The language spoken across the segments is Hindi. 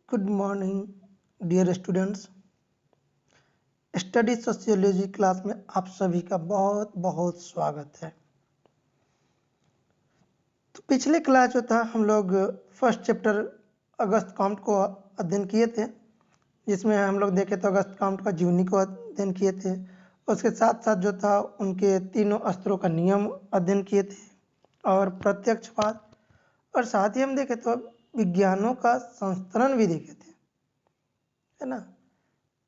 Good morning dear students. Study sociology class में आप सभी का बहुत बहुत स्वागत है। तो पिछले क्लास जो था हम लोग फर्स्ट चैप्टर अगस्त काउंट को अध्ययन किए थे, जिसमें हम लोग देखे तो अगस्त काउंट का जीवनी को अध्ययन किए थे। उसके साथ साथ जो था उनके तीनों अस्त्रों का नियम अध्ययन किए थे और प्रत्यक्षवाद, और साथ ही हम देखे तो विज्ञानों का संस्करण भी देखे थे, है ना।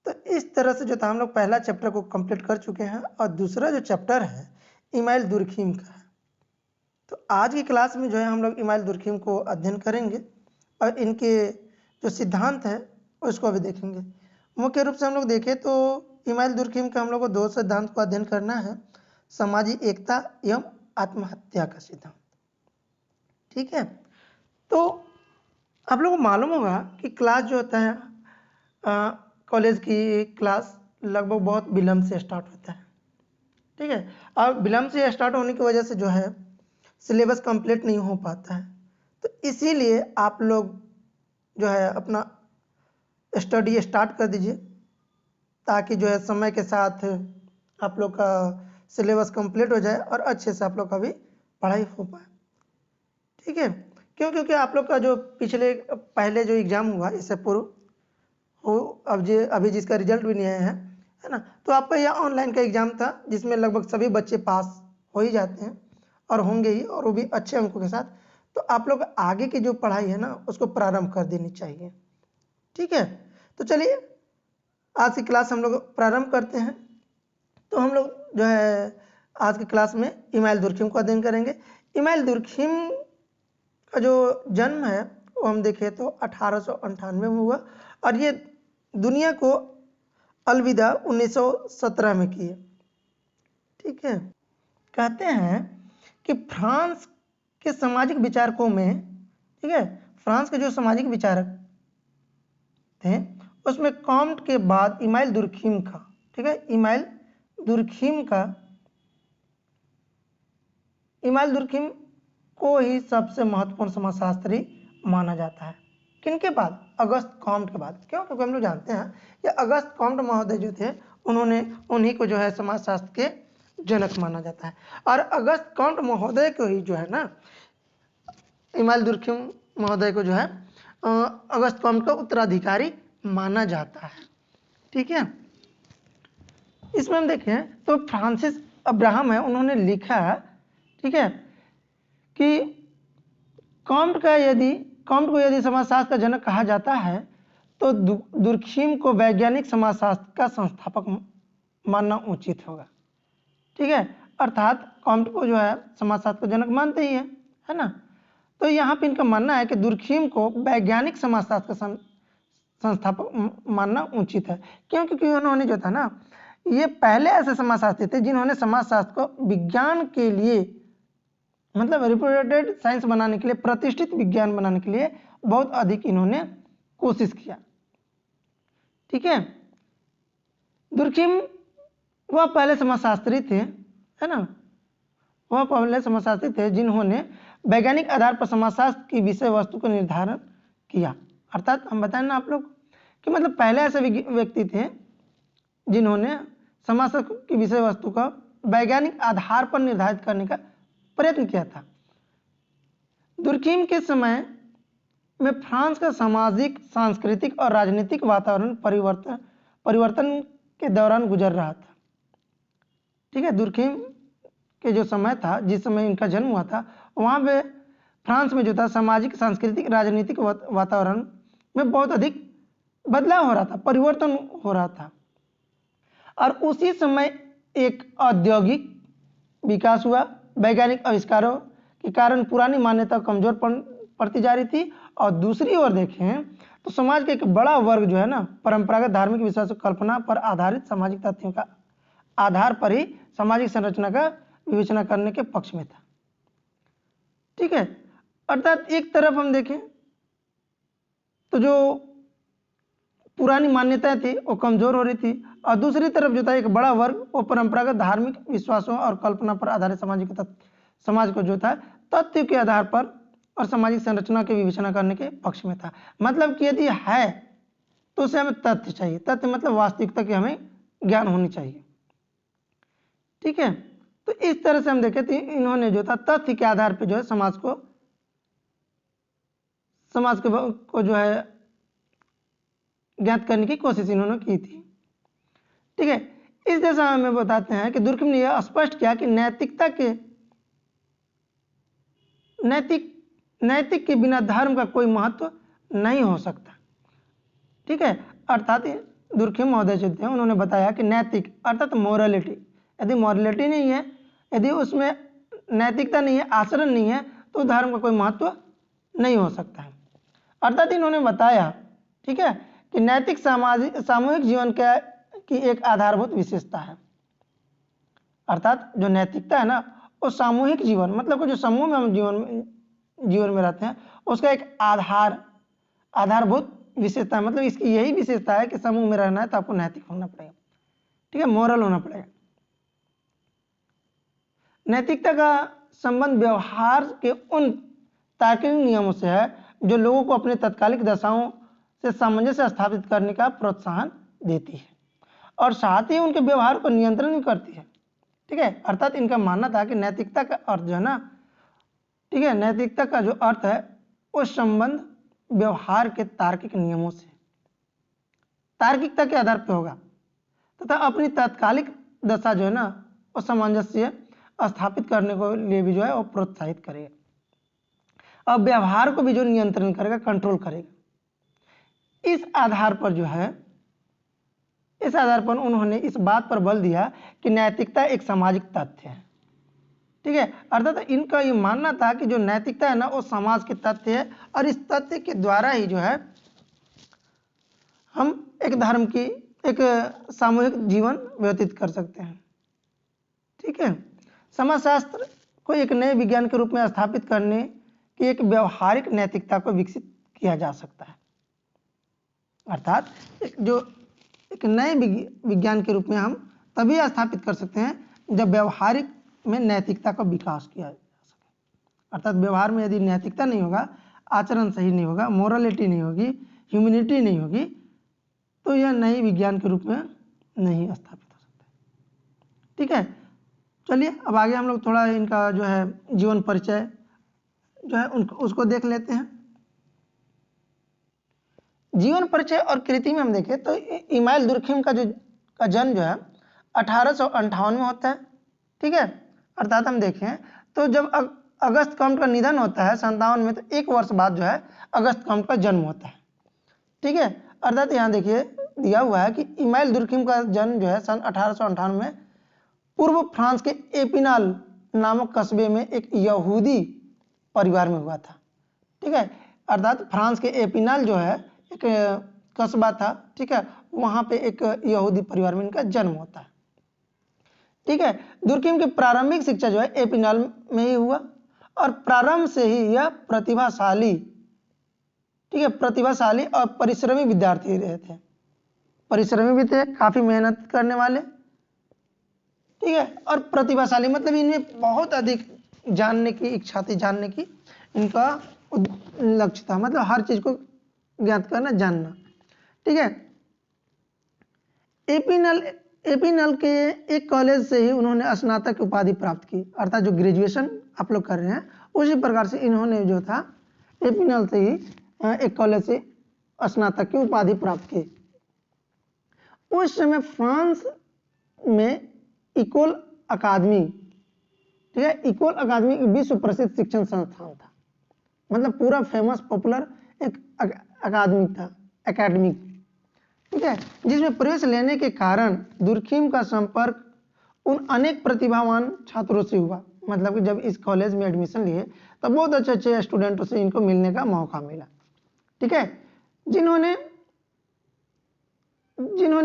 तो इस तरह से जो था हम लोग पहला चैप्टर को कंप्लीट कर चुके हैं और दूसरा जो चैप्टर है इमाइल दुर्खिम का है। तो आज की क्लास में जो है हम लोग इमाइल दुर्खिम को अध्ययन करेंगे और इनके जो सिद्धांत है उसको भी देखेंगे। मुख्य रूप से हम लोग देखें तो इमाइल दुर्खिम का हम लोग को दो सिद्धांत को अध्ययन करना है, सामाजिक एकता एवं आत्महत्या का सिद्धांत। ठीक है, तो आप लोगों को मालूम होगा कि क्लास जो होता है कॉलेज की क्लास लगभग बहुत विलम्ब से स्टार्ट होता है। ठीक है, और विलम्ब से स्टार्ट होने की वजह से जो है सिलेबस कंप्लीट नहीं हो पाता है। तो इसीलिए आप लोग जो है अपना स्टडी स्टार्ट कर दीजिए, ताकि जो है समय के साथ आप लोग का सिलेबस कंप्लीट हो जाए और अच्छे से आप लोग का भी पढ़ाई हो पाए। ठीक है, क्योंकि आप लोग का जो पहले जो एग्ज़ाम हुआ इससे पूर्व हो, अभी जिसका रिजल्ट भी नहीं आया है ना, तो आपका यह ऑनलाइन का एग्ज़ाम था जिसमें लगभग सभी बच्चे पास हो ही जाते हैं और होंगे ही, और वो भी अच्छे अंकों के साथ। तो आप लोग आगे की जो पढ़ाई है ना उसको प्रारंभ कर देनी चाहिए। ठीक है, तो चलिए आज की क्लास हम लोग प्रारंभ करते हैं। तो हम लोग जो है आज की क्लास में इमाइल दुर्खिम को अध्ययन करेंगे। इमाइल दुर्खिम का जो जन्म है वो हम देखें तो 1898 में हुआ और ये दुनिया को अलविदा 1917 में किए। ठीक है, कहते हैं कि फ्रांस के सामाजिक विचारकों में, ठीक है, फ्रांस के जो सामाजिक विचारक थे उसमें कॉम्ट के बाद इमाइल दुर्खिम का, ठीक है, इमाइल दुर्खिम को ही सबसे महत्वपूर्ण समाजशास्त्री माना जाता है। किनके बाद? अगस्त कॉम्ट के बाद। क्यों? क्योंकि हम लोग जानते हैं कि अगस्त कॉम्ट महोदय जो थे उन्हीं को जो है समाजशास्त्र के जनक माना जाता है। और अगस्त कॉम्ट महोदय को ही जो है ना इमाइल दुर्खिम महोदय को जो है अगस्त कॉम्ट का उत्तराधिकारी माना जाता है। ठीक है, इसमें हम देखें तो फ्रांसिस अब्राहम है, उन्होंने लिखा है, ठीक है, कि कॉम्ट को यदि समाजशास्त्र का जनक कहा जाता है तो दुर्खिम को वैज्ञानिक समाजशास्त्र का संस्थापक मानना उचित होगा। ठीक है, अर्थात कॉम्ट को जो है समाजशास्त्र का जनक मानते ही है ना। तो यहाँ पे इनका मानना है कि दुर्खिम को वैज्ञानिक समाजशास्त्र का संस्थापक मानना उचित है। क्योंकि उन्होंने जो था ना, ये पहले ऐसे समाजशास्त्री थे जिन्होंने समाजशास्त्र को विज्ञान के लिए, मतलब रिप्रेजेंटेड साइंस बनाने के लिए, प्रतिष्ठित विज्ञान बनाने के लिए बहुत अधिक इन्होंने कोशिश किया। ठीक है, दुर्खिम वह पहले समाजशास्त्री थे, है ना, वह पहले समाजशास्त्री थे जिन्होंने वैज्ञानिक आधार पर समाजशास्त्र की विषय वस्तु को निर्धारण किया। अर्थात हम बताएं ना आप लोग कि मतलब पहले ऐसे व्यक्ति थे जिन्होंने समाजशास्त्र की विषय वस्तु का वैज्ञानिक आधार पर निर्धारित करने का प्रयत्न किया था। दुर्खिम के समय में फ्रांस का सामाजिक, सांस्कृतिक और राजनीतिक वातावरण परिवर्तन के दौरान गुजर रहा था। ठीक है, दुर्खिम के जो समय था, जिस समय इनका जन्म हुआ था, वहाँ पे फ्रांस में जो था सामाजिक, सांस्कृतिक, राजनीतिक वातावरण में बहुत अधिक बदलाव हो रहा था, परिवर्तन हो रहा था। और उसी समय एक औद्योगिक विकास हुआ, वैज्ञानिक आविष्कारों के कारण पुरानी मान्यता कमजोर पड़ती जा रही थी। और दूसरी ओर देखें तो समाज का एक बड़ा वर्ग जो है ना परंपरागत धार्मिक विश्वासों, कल्पना पर आधारित सामाजिक तथ्यों का आधार पर ही सामाजिक संरचना का विवेचना करने के पक्ष में था। ठीक है, अर्थात एक तरफ हम देखें तो जो पुरानी मान्यताएं थी वो कमजोर हो रही थी, और दूसरी तरफ जो था एक बड़ा वर्ग वो परंपरागत धार्मिक विश्वासों और कल्पना पर आधारित समाज को जो था तथ्य के आधार पर और सामाजिक संरचना की विवेचना करने के पक्ष में था। मतलब कि यदि है तो उसे हमें तथ्य चाहिए, तथ्य मतलब वास्तविकता की हमें ज्ञान होनी चाहिए। ठीक है, तो इस तरह से हम देखें तो इन्होंने जो था तथ्य के आधार पर जो है समाज को जो है ज्ञात करने की कोशिश इन्होंने की थी। ठीक है, इस दशा में बताते हैं कि दुर्कहेम ने यह स्पष्ट किया कि नैतिक के बिना धर्म का कोई महत्व नहीं हो सकता। ठीक है, अर्थात दुर्कहेम महोदय जो थे उन्होंने बताया कि नैतिक अर्थात मोरालिटी, यदि मोरालिटी नहीं है, यदि उसमें नैतिकता नहीं है, आचरण नहीं है, तो धर्म का कोई महत्व नहीं हो सकता है। अर्थात इन्होंने बताया, ठीक है, कि नैतिक सामूहिक जीवन की एक आधारभूत विशेषता है। अर्थात जो नैतिकता है ना, वो सामूहिक जीवन मतलब कि जो समूह में हम जीवन में रहते हैं उसका एक आधारभूत विशेषता है। मतलब इसकी यही विशेषता है कि समूह में रहना है तो आपको नैतिक होना पड़ेगा। ठीक है, मोरल होना पड़ेगा। नैतिकता का संबंध व्यवहार के उन तार्किक नियमों से है जो लोगों को अपने तत्कालिक दशाओं से सामंजस्य स्थापित करने का प्रोत्साहन देती है और साथ ही उनके व्यवहार को नियंत्रण भी करती है। ठीक है, अर्थात इनका मानना था कि नैतिकता का अर्थ जो है ना, ठीक है, नैतिकता का जो अर्थ है वो संबंध व्यवहार के तार्किक नियमों से तार्किकता के आधार पर होगा तथा अपनी तात्कालिक दशा जो है ना वो सामंजस्य स्थापित करने को लिए भी जो है वो प्रोत्साहित करेगा और व्यवहार को भी जो नियंत्रण करेगा, कंट्रोल करेगा। इस आधार पर उन्होंने इस बात पर बल दिया कि नैतिकता एक सामाजिक तथ्य है। ठीक है, अर्थात इनका ये मानना था कि जो नैतिकता है ना वो समाज के तथ्य है और इस तथ्य के द्वारा ही जो है हम एक सामूहिक जीवन व्यतीत कर सकते हैं। ठीक है, समाजशास्त्र को एक नए विज्ञान के रूप में स्थापित करने की एक व्यवहारिक नैतिकता को विकसित किया जा सकता है। अर्थात एक नए विज्ञान के रूप में हम तभी स्थापित कर सकते हैं जब व्यवहारिक में नैतिकता का विकास किया जा सके। अर्थात व्यवहार में यदि नैतिकता नहीं होगा, आचरण सही नहीं होगा, मोरालिटी नहीं होगी, ह्यूमैनिटी नहीं होगी, तो यह नए विज्ञान के रूप में नहीं स्थापित हो सकता। ठीक है, चलिए अब आगे हम लोग थोड़ा इनका जो है जीवन परिचय जो है उसको देख लेते हैं। जीवन परिचय और कृति में हम देखें तो इमाइल दुर्कहेम का जन्म जो है 1858 में होता है। ठीक है, अर्थात हम देखें तो जब अगस्त कॉम्ट का निधन होता है 57 में, तो एक वर्ष बाद जो है अगस्त कॉम्ट का जन्म होता है। ठीक है, अर्थात यहाँ देखिए दिया हुआ है कि इमाइल दुर्कहेम का जन्म जो है सन 1858 में पूर्व फ्रांस के एपिनाल नामक कस्बे में एक यहूदी परिवार में हुआ था। ठीक है, अर्थात फ्रांस के एपिनाल जो है एक कस्बा था। ठीक है, वहाँ पे एक यहूदी परिवार में इनका जन्म होता है। ठीक है, दुर्कहेम की प्रारंभिक शिक्षा जो है एपिनाल में ही हुआ और प्रारंभ से ही यह प्रतिभाशाली और परिश्रमी विद्यार्थी रहे थे। परिश्रमी भी थे, काफी मेहनत करने वाले। ठीक है, और प्रतिभाशाली मतलब इनमें बहुत अधिक जानने की इच्छा थी, जानने की इनका लक्ष्य था, मतलब हर चीज को ज्ञात करना, जानना। ठीक है, एपिनल के एक कॉलेज से ही उन्होंने स्नातक की उपाधि प्राप्त की। अर्थात जो ग्रेजुएशन आप लोग कर रहे हैं उसी प्रकार से इन्होंने जो था एपिनल से ही एक कॉलेज से स्नातक की उपाधि प्राप्त की। उस समय फ्रांस में इकोल अकादमी, ठीक है, इकोल अकादमी विश्व प्रसिद्ध शिक्षण संस्थान था, मतलब पूरा फेमस पॉपुलर एक अकादमिक। ठीक है, जिसमें प्रवेश लेने के कारण दुर्कहेम का संपर्क उन अनेक प्रतिभावान छात्रों से हुआ। मतलब कि जब इस कॉलेज में एडमिशन लिए तब बहुत अच्छे स्टूडेंटों से इनको मिलने का मौका मिला। ठीक है, जिन्होंने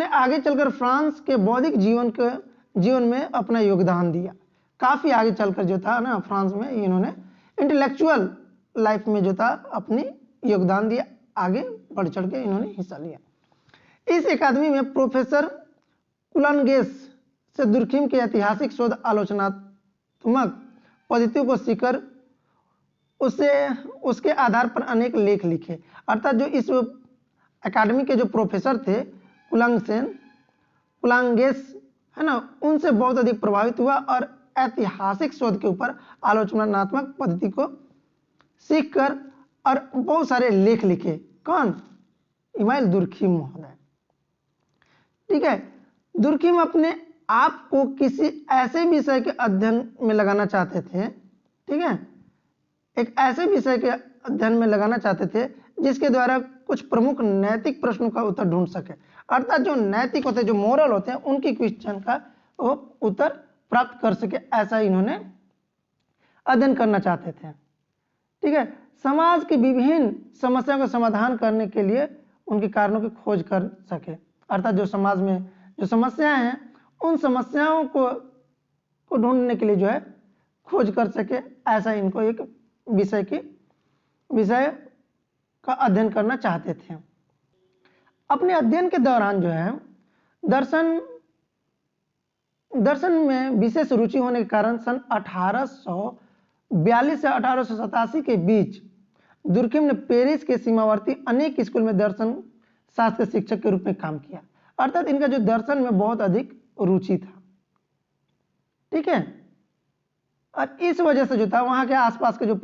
आगे चलकर फ्रांस के बौद्धिक जीवन में अपना योगदान दिया। काफी आगे चलकर जो था ना फ्रांस में इन्होंने इंटेलेक्चुअल लाइफ में जो था अपनी योगदान दिया, आगे बढ़ चढ़ के इन्होंने हिस्सा लिया। इस अकादमी में प्रोफेसर कुलानगेस से दुर्कहेम के ऐतिहासिक शोध आलोचनात्मक पद्धतियों को सीखकर उसे उसके आधार पर अनेक लेख लिखे। अर्थात जो इस अकादमी के जो प्रोफेसर थे कुलांगेस है ना, उनसे बहुत अधिक प्रभावित हुआ और ऐतिहासिक शोध के ऊपर आलोचनात्मक पद्धति को सीखकर और बहुत सारे लेख लिखे। कौन? इमाइल दुर्खिम महोदय। ठीक है, दुर्खिम अपने आप को किसी ऐसे विषय के अध्ययन में लगाना चाहते थे, ठीक है, एक ऐसे विषय के अध्ययन में लगाना चाहते थे जिसके द्वारा कुछ प्रमुख नैतिक प्रश्नों का उत्तर ढूंढ सके। अर्थात जो नैतिक होते हैं, जो मोरल होते हैं, उनकी क्वेश्चन का वो उत्तर प्राप्त कर सके, ऐसा इन्होंने अध्ययन करना चाहते थे। ठीक है, समाज की विभिन्न समस्याओं का समाधान करने के लिए उनके कारणों की खोज कर सके। अर्थात जो समाज में जो समस्याएं हैं, उन समस्याओं को ढूंढने के लिए जो है खोज कर सके, ऐसा इनको एक विषय का अध्ययन करना चाहते थे। अपने अध्ययन के दौरान जो है दर्शन में विशेष रुचि होने के कारण सन 1842 से 1887 के बीच दुर्खिम ने पेरिस के सीमावर्ती अनेक स्कूल में दर्शन शास्त्र के शिक्षक के रूप में काम किया। अर्थात इनका जो दर्शन में बहुत अधिक रुचि था। ठीक है, और इस वजह से जो था वहां के आसपास के जो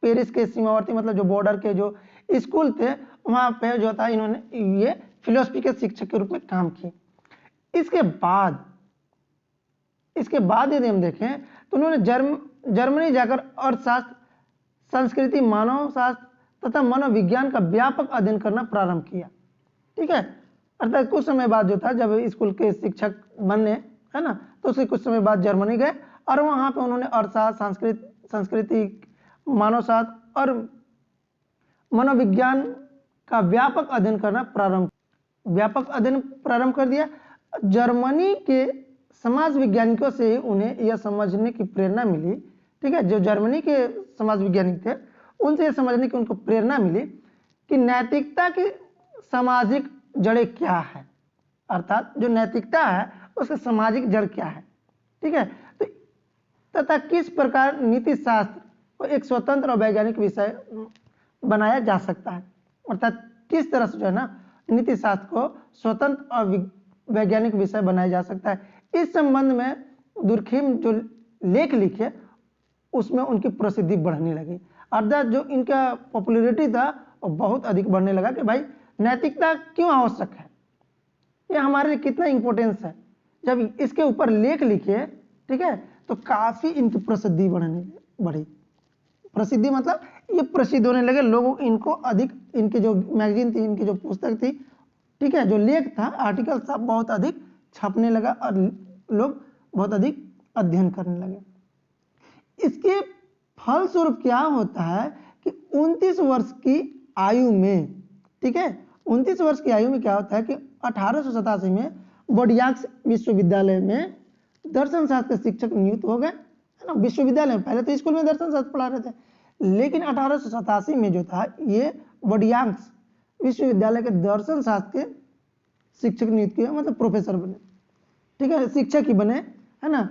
पेरिस के सीमावर्ती मतलब जो बॉर्डर के जो स्कूल थे, वहां पे जो था इन्होंने ये फिलोसफी के शिक्षक के रूप में काम किए। इसके बाद यदि हम देखें तो उन्होंने जर्मनी जाकर अर्थशास्त्र, संस्कृति, मानव शास्त्र तथा मनोविज्ञान का व्यापक अध्ययन करना प्रारंभ किया। ठीक है, अर्थात कुछ समय बाद जो था, जब स्कूल के शिक्षक बनने, है ना, तो उसके कुछ समय बाद जर्मनी गए और वहां पे उन्होंने अर्थशास्त्र, संस्कृति, मानव शास्त्र और मनोविज्ञान का व्यापक अध्ययन प्रारंभ कर दिया। जर्मनी के समाज वैज्ञानिकों से उन्हें यह समझने की प्रेरणा मिली, ठीक है, जो जर्मनी के समाज वैज्ञानिक थे उनसे यह समझने की उनको प्रेरणा मिली कि नैतिकता की सामाजिक जड़ें क्या है। अर्थात जो नैतिकता है उसका सामाजिक जड़ क्या है। ठीक है, तो तथा किस प्रकार नीति शास्त्र को एक स्वतंत्र और वैज्ञानिक विषय बनाया जा सकता है। अर्थात किस तरह से जो है ना नीति शास्त्र को स्वतंत्र और वैज्ञानिक विषय बनाया जा सकता है। इस संबंध में दुर्खिम जो लेख लिखे उसमें उनकी प्रसिद्धि बढ़ने लगी। अर्थात जो इनका पॉपुलैरिटी था वो बहुत अधिक बढ़ने लगा कि भाई नैतिकता क्यों आवश्यक है, ये हमारे लिए कितना इंपॉर्टेंस है। जब इसके ऊपर लेख लिखे, ठीक है, तो काफी इनकी प्रसिद्धि बढ़ी। प्रसिद्धि मतलब ये प्रसिद्ध होने लगे, लोग इनको अधिक, इनके जो मैगजीन थी, इनकी जो पुस्तक थी, ठीक है, जो लेख था, आर्टिकल था, बहुत अधिक छपने लगा और लोग बहुत अधिक अध्ययन करने लगे। इसके फलस्वरूप क्या होता है कि 29 वर्ष की आयु में, ठीक है, 29 वर्ष की आयु में क्या होता है कि 1887 में बोर्डियाक्स विश्वविद्यालय में दर्शन शास्त्र के शिक्षक नियुक्त हो गए, है ना। विश्वविद्यालय में, पहले तो स्कूल में दर्शन शास्त्र पढ़ा रहे थे, लेकिन 1887 में जो था ये बोर्डियाक्स विश्वविद्यालय के दर्शन शास्त्र के शिक्षक नियुक्त किए, मतलब प्रोफेसर बने, ठीक है, शिक्षक ही बने, है ना।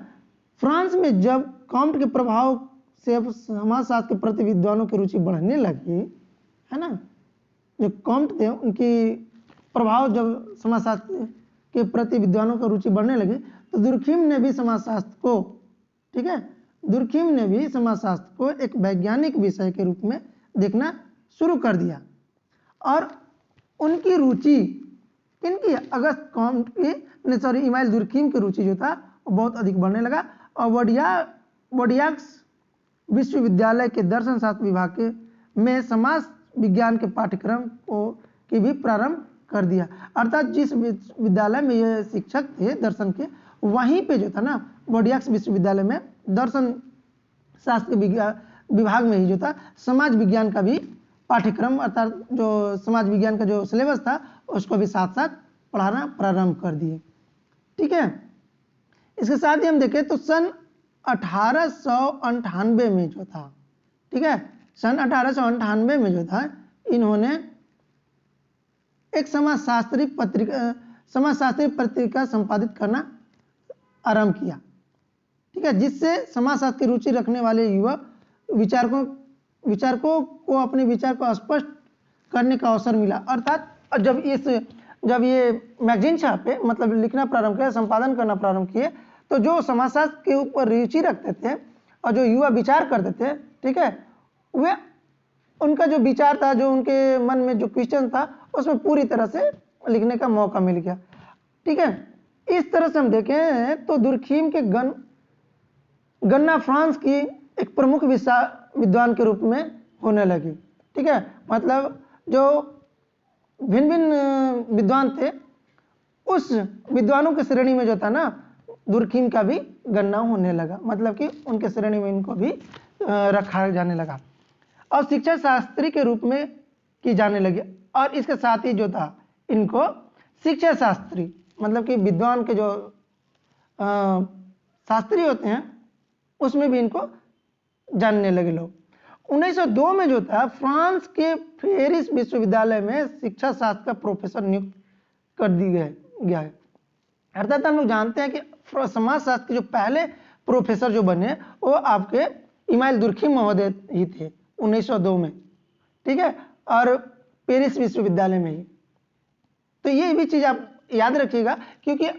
फ्रांस में जब कॉम्ट के प्रभाव से समाजशास्त्र के प्रति विद्वानों की रुचि बढ़ने लगी, है ना, जो कॉम्ट थे उनकी प्रभाव जब समाजशास्त्र के प्रति विद्वानों की रुचि बढ़ने लगी, तो दुर्खिम ने भी समाजशास्त्र को, ठीक है, दुर्खिम ने भी समाजशास्त्र को एक वैज्ञानिक विषय के रूप में देखना शुरू कर दिया। और उनकी रुचि किनकी, अगस्त कॉम्ट की, इमाइल दुर्खिम की रुचि जो था वो बहुत अधिक बढ़ने लगा। और बोर्डियाक्स विश्वविद्यालय के दर्शन शास्त्र विभाग के में समाज विज्ञान के पाठ्यक्रम को की भी प्रारंभ कर दिया। अर्थात जिस विद्यालय में ये शिक्षक थे दर्शन के, वहीं पे जो था ना बोर्डियाक्स विश्वविद्यालय में दर्शन शास्त्र विभाग में ही जो था समाज विज्ञान का भी पाठ्यक्रम, अर्थात जो समाज विज्ञान का जो सिलेबस था उसको भी साथ साथ पढ़ाना प्रारंभ कर दिए। ठीक है, इसके साथ ही हम देखें तो सन 1898 में जो था, ठीक है, सन 1898 में जो था इन्होंने एक समाजशास्त्री पत्रिका संपादित करना आरंभ किया, ठीक है, जिससे समाजशास्त्र की रुचि रखने वाले युवा विचारकों विचारकों को अपने विचार को स्पष्ट करने का अवसर मिला। अर्थात जब ये मैगजीन छापे, मतलब लिखना प्रारंभ किया, संपादन करना प्रारंभ किए, तो जो समाजशास्त्र के ऊपर रुचि रखते थे और जो युवा विचार करते थे, ठीक है, वे उनका जो विचार था, जो उनके मन में जो क्वेश्चन था, उसमें पूरी तरह से लिखने का मौका मिल गया। ठीक है, इस तरह से हम देखें तो दुर्खीम के गन्ना फ्रांस की एक प्रमुख विद्वान के रूप में होने लगी। ठीक है, मतलब जो भिन्न भिन्न विद्वान थे, उस विद्वानों की श्रेणी में जो था ना, दुर्खीम का भी गणना होने लगा, मतलब कि उनके श्रेणी में इनको भी रखा जाने लगा और शिक्षा शास्त्री के रूप में की जाने लगी। और इसके साथ ही जो था, इनको शिक्षा शास्त्री, मतलब कि विद्वान के जो शास्त्री होते हैं, उसमें भी इनको जानने लगे लोग। 1902 में जो था, फ्रांस के पेरिस विश्वविद्यालय में शिक्षा शास्त्र का प्रोफेसर नियुक्त कर दी गया है। अर्थात हम लोग जानते हैं कि समाज शास्त्र के जो पहले प्रोफेसर जो बने, वो आपके इमाइल दुर्खीम महोदय ही थे 1902 में। ठीक है, और पेरिस विश्वविद्यालय में ही। तो ये भी चीज़ आप याद रखिएगा, क्योंकि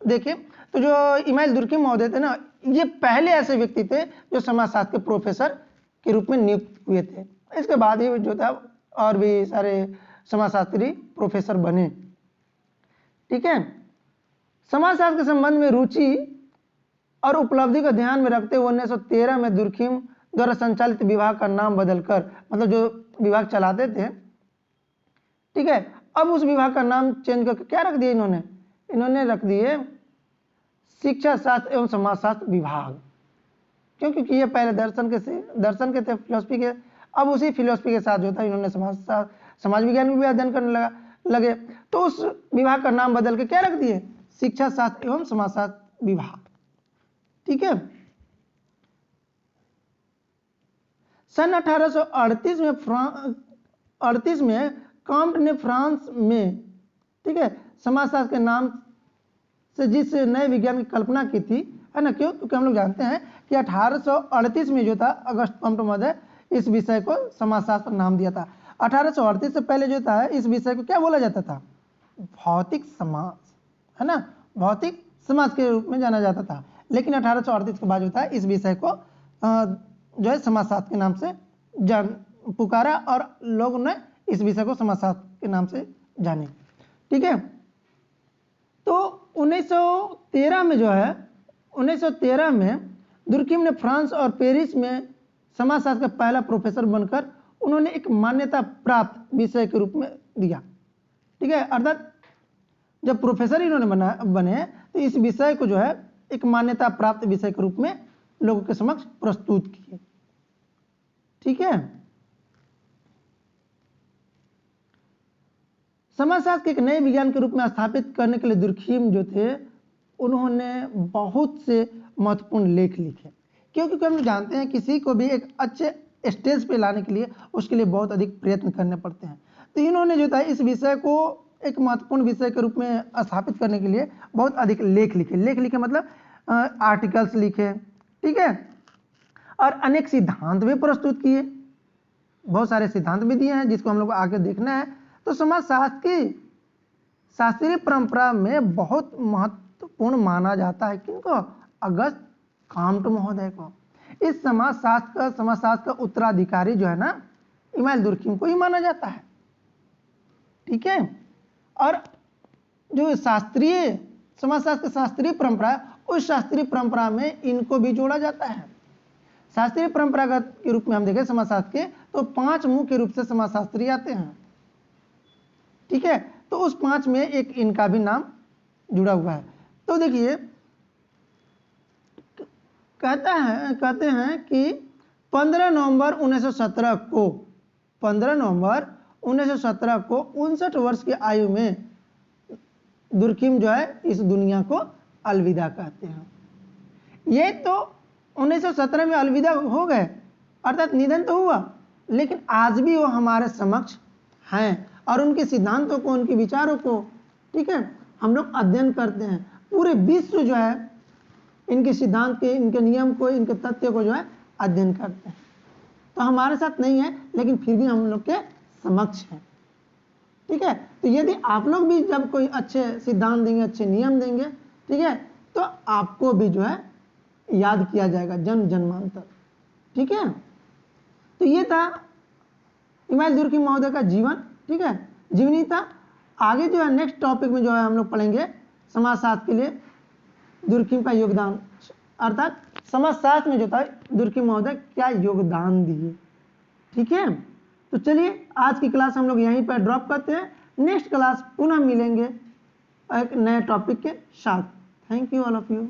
देखिए, तो जो इमाइल दुर्खीम महोदय थे ना, ये पहले ऐसे व्यक्ति थे जो समाजशास्त्र के प्रोफेसर के रूप में नियुक्त हुए थे। इसके बाद ही जो था और भी सारे समाजशास्त्री प्रोफेसर बने। ठीक है, समाजशास्त्र के संबंध में रुचि और उपलब्धि को ध्यान में रखते हुए 1913 में दुर्खीम द्वारा संचालित विभाग का नाम बदलकर, मतलब जो विभाग चलाते थे, ठीक है, अब उस विभाग का नाम चेंज करके क्या रख दिया इन्होंने रख दिए शिक्षा शास्त्र एवं समाजशास्त्र विभाग। क्यों? क्योंकि ये पहले दर्शन के थे, फिलोसफी के। अब उसी फिलोसफी के साथ जो था, इन्होंने समाज विज्ञान भी अध्ययन करने लगे, तो उस विभाग का नाम बदल के क्या रख दिए, शिक्षा शास्त्र एवं समाजशास्त्र विभाग। ठीक है, सन 1838 में काम्ट ने फ्रांस में, ठीक है, समाजशास्त्र के नाम से जिस नए विज्ञान की कल्पना की थी, है ना, क्यों? क्योंकि हम लोग जानते हैं कि 1838 में जो था, अगस्त काम्ट महोदय इस विषय को समाजशास्त्र नाम दिया था। 1838 से पहले जो था, इस विषय को क्या बोला जाता था, भौतिक समाज, है ना, भौतिक समाज के रूप में जाना जाता था। लेकिन 1838 के बाद जो था, इस विषय को जो है समाजशास्त्र के नाम से पुकारा और लोगों ने इस विषय को समाजशास्त्र के नाम से जाने। ठीक है, तो 1913 में जो है, 1913 में दुर्खीम ने फ्रांस और पेरिस में समाजशास्त्र का पहला प्रोफेसर बनकर उन्होंने एक मान्यता प्राप्त विषय के रूप में दिया। ठीक है, अर्थात जब प्रोफेसर इन्होंने बने तो इस विषय को जो है एक मान्यता प्राप्त विषय के रूप में लोगों के समक्ष प्रस्तुत किए। ठीक है, समाजशास्त्र के एक नए विज्ञान के रूप में स्थापित करने के लिए दुर्खीम जो थे, उन्होंने बहुत से महत्वपूर्ण लेख लिखे। क्योंकि हम जानते हैं किसी को भी एक अच्छे स्टेज पे लाने के लिए उसके लिए बहुत अधिक प्रयत्न करने पड़ते हैं। तो इन्होंने जो था इस विषय को एक महत्वपूर्ण विषय के रूप में स्थापित करने के लिए बहुत अधिक लेख लिखे मतलब आर्टिकल्स लिखे। ठीक है, और अनेक सिद्धांत भी प्रस्तुत किए, बहुत सारे सिद्धांत भी दिए हैं जिसको हम लोग आगे देखना है। तो समाजशास्त्र की शास्त्रीय परंपरा में बहुत महत्वपूर्ण माना जाता है किनको, अगस्त काम्ट महोदय को। इस समाजशास्त्र का उत्तराधिकारी जो है ना, इमाइल दुर्खीम को ही माना जाता है। ठीक है, और जो शास्त्रीय समाजशास्त्र शास्त्रीय परंपरा है, उस शास्त्रीय परंपरा में इनको भी जोड़ा जाता है। शास्त्रीय परंपरागत के रूप में हम देखें समाजशास्त्र के, तो 5 मुख्य रूप से समाजशास्त्री आते हैं। ठीक है, तो उस 5 में एक इनका भी नाम जुड़ा हुआ है। तो देखिए, कहते हैं कि 15 नवंबर 1917 को 59 वर्ष की आयु में दुर्खीम जो है इस दुनिया को अलविदा कहते हैं। ये तो 1917 में अलविदा हो गए, अर्थात निधन तो हुआ, लेकिन आज भी वो हमारे समक्ष हैं और उनके सिद्धांतों को, उनके विचारों को, ठीक है, हम लोग अध्ययन करते हैं। पूरे विश्व जो है इनके सिद्धांत के, इनके नियम को, इनके तथ्य को जो है अध्ययन करते हैं। तो हमारे साथ नहीं है, लेकिन फिर भी हम लोग के समक्ष है। ठीक है, तो यदि आप लोग भी जब कोई अच्छे सिद्धांत देंगे, अच्छे नियम देंगे, ठीक है, तो आपको भी जो है याद किया जाएगा जन्म जन्मांतर। ठीक है, तो ये था इमाइल दुर्खिम महोदय का जीवन। ठीक है, जीवनी था। आगे जो है नेक्स्ट टॉपिक में जो है हम लोग पढ़ेंगे समाजशास्त्र के लिए दुर्खिम का योगदान, अर्थात समाजशास्त्र में जो था दुर्खिम महोदय क्या योगदान दिए। ठीक है, तो चलिए आज की क्लास हम लोग यहीं पर ड्रॉप करते हैं। नेक्स्ट क्लास पुनः मिलेंगे एक नए टॉपिक के साथ। Thank you all of you.